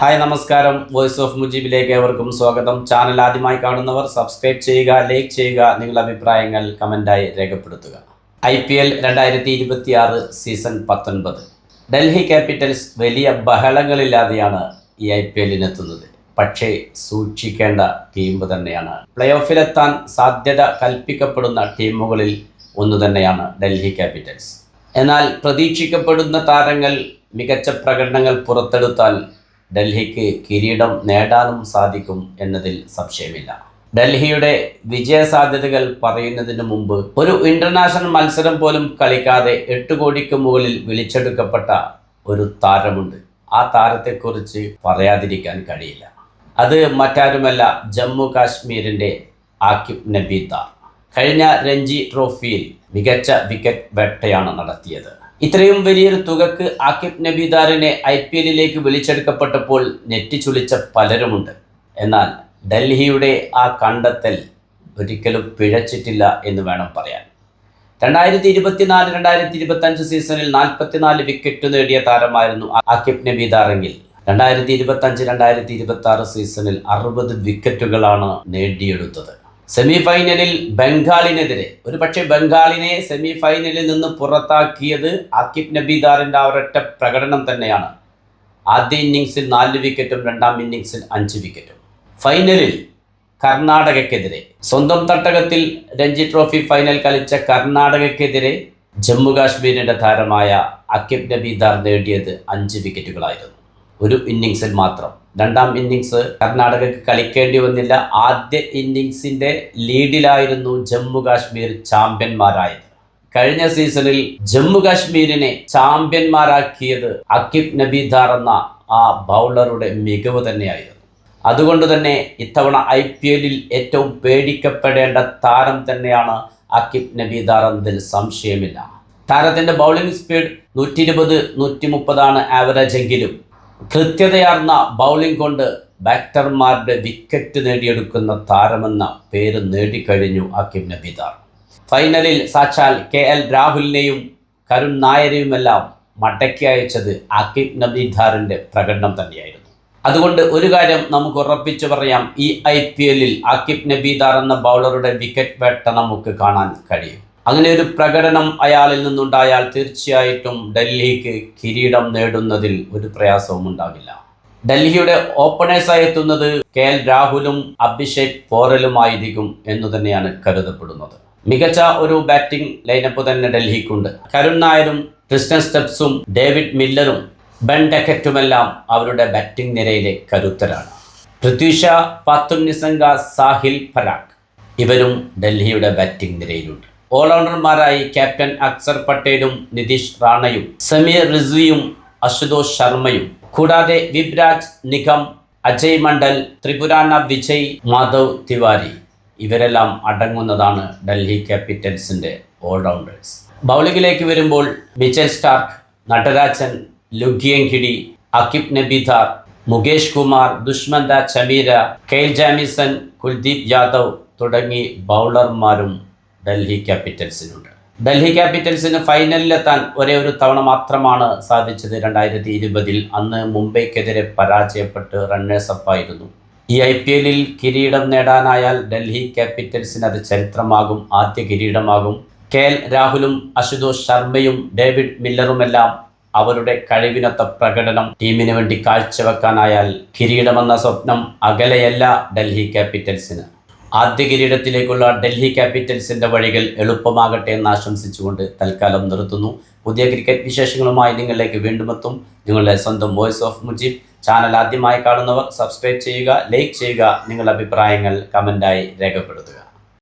Hi നമസ്കാരം. Voice of മുജീബിലേക്ക് ഏവർക്കും സ്വാഗതം. ചാനൽ ആദ്യമായി കാണുന്നവർ സബ്സ്ക്രൈബ് ചെയ്യുക, ലൈക്ക് ചെയ്യുക, നിങ്ങളുടെ അഭിപ്രായങ്ങൾ കമൻറ്റായി രേഖപ്പെടുത്തുക. IPL 2026 സീസൺ 19 ഡൽഹി ക്യാപിറ്റൽസ് വലിയ ബഹളങ്ങളില്ലാതെയാണ് ഈ IPLനെത്തുന്നത്. പക്ഷേ സൂക്ഷിക്കേണ്ട ടീം തന്നെയാണ്. പ്ലേ ഓഫിലെത്താൻ സാധ്യത കൽപ്പിക്കപ്പെടുന്ന ടീമുകളിൽ ഒന്നു തന്നെയാണ് ഡൽഹി ക്യാപിറ്റൽസ്. എന്നാൽ പ്രതീക്ഷിക്കപ്പെടുന്ന താരങ്ങൾ മികച്ച പ്രകടനങ്ങൾ പുറത്തെടുത്താൽ ഡൽഹിക്ക് കിരീടം നേടാനും സാധിക്കും എന്നതിൽ സംശയമില്ല. ഡൽഹിയുടെ വിജയസാധ്യതകൾ പറയുന്നതിന് മുമ്പ് ഒരു ഇന്റർനാഷണൽ മത്സരം പോലും കളിക്കാതെ 8 കോടിക്ക് മുകളിൽ വിളിച്ചെടുക്കപ്പെട്ട ഒരു താരമുണ്ട്. ആ താരത്തെക്കുറിച്ച് പറയാതിരിക്കാൻ കഴിയില്ല. അത് മറ്റാരുമല്ല, ജമ്മു കാശ്മീരിൻ്റെ ആക്കിബ് നബീദാർ. കഴിഞ്ഞ രഞ്ജി ട്രോഫിയിൽ മികച്ച വിക്കറ്റ് വേട്ടയാണ് നടത്തിയത്. ഇത്രയും വലിയൊരു തുകക്ക് ആക്കിബ് നബീദാറിനെ IPLലേക്ക് വിളിച്ചെടുക്കപ്പെട്ടപ്പോൾ നെറ്റിച്ചുളിച്ച പലരുമുണ്ട്. എന്നാൽ ഡൽഹിയുടെ ആ കണ്ടെത്തൽ ഒരിക്കലും പിഴച്ചിട്ടില്ല എന്ന് വേണം പറയാൻ. 2024-2025 സീസണിൽ 44 വിക്കറ്റ് നേടിയ താരമായിരുന്നു ആക്കിബ് നബീദാറെങ്കിൽ 2025-2026 സീസണിൽ 60 വിക്കറ്റുകളാണ് നേടിയെടുത്തത്. സെമി ഫൈനലിൽ ബംഗാളിനെതിരെ, ഒരുപക്ഷെ ബംഗാളിനെ സെമി ഫൈനലിൽ നിന്ന് പുറത്താക്കിയത് ആക്കിബ് നബീദാറിൻ്റെ ഒരൊറ്റ പ്രകടനം തന്നെയാണ്. ആദ്യ ഇന്നിങ്സിൽ 4 വിക്കറ്റും രണ്ടാം ഇന്നിങ്സിൽ 5 വിക്കറ്റും. ഫൈനലിൽ കർണാടകയ്ക്കെതിരെ, സ്വന്തം തട്ടകത്തിൽ രഞ്ജി ട്രോഫി ഫൈനൽ കളിച്ച കർണാടകയ്ക്കെതിരെ ജമ്മു കാശ്മീരിൻ്റെ താരമായ ആക്കിബ് നബീദാർ നേടിയത് 5 വിക്കറ്റുകളായിരുന്നു. ഒരു ഇന്നിങ്സിൽ മാത്രം. രണ്ടാം ഇന്നിങ്സ് കർണാടകയ്ക്ക് കളിക്കേണ്ടി വന്നില്ല. ആദ്യ ഇന്നിങ്സിൻ്റെ ലീഡിലായിരുന്നു ജമ്മു കാശ്മീർ ചാമ്പ്യന്മാരായത്. കഴിഞ്ഞ സീസണിൽ ജമ്മു കാശ്മീരിനെ ചാമ്പ്യന്മാരാക്കിയത് ആക്കിബ് നബീദാർ എന്ന ആ ബൗളറുടെ മികവ് തന്നെയായിരുന്നു. അതുകൊണ്ട് തന്നെ ഇത്തവണ IPLൽ ഏറ്റവും പേടിക്കപ്പെടേണ്ട താരം തന്നെയാണ് ആക്കിബ് നബീദാർ എന്നതിൽ സംശയമില്ല. താരത്തിൻ്റെ ബൗളിംഗ് സ്പീഡ് 120-130 ആവറേജ് എങ്കിലും കൃത്യതയാർന്ന ബൗളിംഗ് കൊണ്ട് ബാറ്റർമാരുടെ വിക്കറ്റ് നേടിയെടുക്കുന്ന താരമെന്ന പേര് നേടിക്കഴിഞ്ഞു ആക്കിബ് നബീദാർ. ഫൈനലിൽ സാക്ഷാൽ KL രാഹുലിനെയും കരുൺ നായരെയുമെല്ലാം മടക്കി അയച്ചത് ആക്കിബ് നബീദാറിൻ്റെ പ്രകടനം തന്നെയായിരുന്നു. അതുകൊണ്ട് ഒരു കാര്യം നമുക്ക് ഉറപ്പിച്ചു പറയാം, ഈ IPLൽ ആക്കിബ് നബീദാർ എന്ന ബൗളറുടെ വിക്കറ്റ് വേട്ട നമുക്ക് കാണാൻ കഴിയും. അങ്ങനെ ഒരു പ്രകടനം അയാളിൽ നിന്നുണ്ടായാൽ തീർച്ചയായിട്ടും ഡൽഹിക്ക് കിരീടം നേടുന്നതിൽ ഒരു പ്രയാസവും ഉണ്ടാകില്ല. ഡൽഹിയുടെ ഓപ്പണേഴ്സായി എത്തുന്നത് KL രാഹുലും അഭിഷേക് പോറലുമായിരിക്കും എന്നു തന്നെയാണ് കരുതപ്പെടുന്നത്. മികച്ച ഒരു ബാറ്റിംഗ് ലൈനപ്പ് തന്നെ ഡൽഹിക്കുണ്ട്. കരുൺ നായരും ക്രിസ്റ്റൻ സ്റ്റെപ്സും ഡേവിഡ് മില്ലറും ബെൻ ഡെക്കറ്റുമെല്ലാം അവരുടെ ബാറ്റിംഗ് നിരയിലെ കരുത്തരാണ്. പൃഥ്വി ഷാ, പാത്തും നിസംഗ, സാഹിൽ പരാഗ് ഇവരും ഡൽഹിയുടെ ബാറ്റിംഗ് നിരയിലുണ്ട്. ഓൾറൗണ്ടർമാരായി ക്യാപ്റ്റൻ അക്സർ പട്ടേലും നിതീഷ് റാണയും സമീർ റിസ്വിയും അശുതോഷ് ശർമ്മയും, കൂടാതെ വിബ്രാജ് നിഗം, അജയ് മണ്ഡൽ, ത്രിപുരാന വിജയ്, മാധവ് തിവാരി ഇവരെല്ലാം അടങ്ങുന്നതാണ് ഡൽഹി ക്യാപിറ്റൽസിൻ്റെ ഓൾറൗണ്ടേഴ്സ്. ബൗളിങ്ങിലേക്ക് വരുമ്പോൾ Mitchell Starc, Natarajan, Lungi Ngidi, Aaqib Nabi Dar, Mukesh Kumar, Dushmantha Chameera, Kyle Jamieson, Kuldeep Yadav തുടങ്ങി ബൗളർമാരും ഡൽഹി ക്യാപിറ്റൽസിനുണ്ട്. ഡൽഹി ക്യാപിറ്റൽസിന് ഫൈനലിലെത്താൻ ഒരേ ഒരു തവണ മാത്രമാണ് സാധിച്ചത് 2020. അന്ന് മുംബൈക്കെതിരെ പരാജയപ്പെട്ട് റണ്ണേഴ്സപ്പായിരുന്നു. ഈ IPLൽ കിരീടം നേടാനായാൽ ഡൽഹി ക്യാപിറ്റൽസിന് അത് ചരിത്രമാകും, ആദ്യ കിരീടമാകും. KL രാഹുലും അശുതോഷ് ശർമ്മയും ഡേവിഡ് മില്ലറുമെല്ലാം അവരുടെ കഴിവിനൊത്ത പ്രകടനം ടീമിന് വേണ്ടി കാഴ്ചവെക്കാനായാൽ കിരീടമെന്ന സ്വപ്നം അകലെയല്ല ഡൽഹി ക്യാപിറ്റൽസിന്. ആദ്യ കിരീടത്തിലേക്കുള്ള ഡൽഹി ക്യാപിറ്റൽസിൻ്റെ വഴികൾ എളുപ്പമാകട്ടെ എന്ന് ആശംസിച്ചുകൊണ്ട് തൽക്കാലം നിർത്തുന്നു. പുതിയ ക്രിക്കറ്റ് വിശേഷങ്ങളുമായി നിങ്ങളിലേക്ക് വീണ്ടും എത്തും. നിങ്ങളുടെ സ്വന്തം വോയിസ് ഓഫ് മുജീബ്. ചാനൽ ആദ്യമായി കാണുന്നവർ സബ്സ്ക്രൈബ് ചെയ്യുക, ലൈക്ക് ചെയ്യുക, നിങ്ങളുടെ അഭിപ്രായങ്ങൾ കമൻറ്റായി രേഖപ്പെടുത്തുക.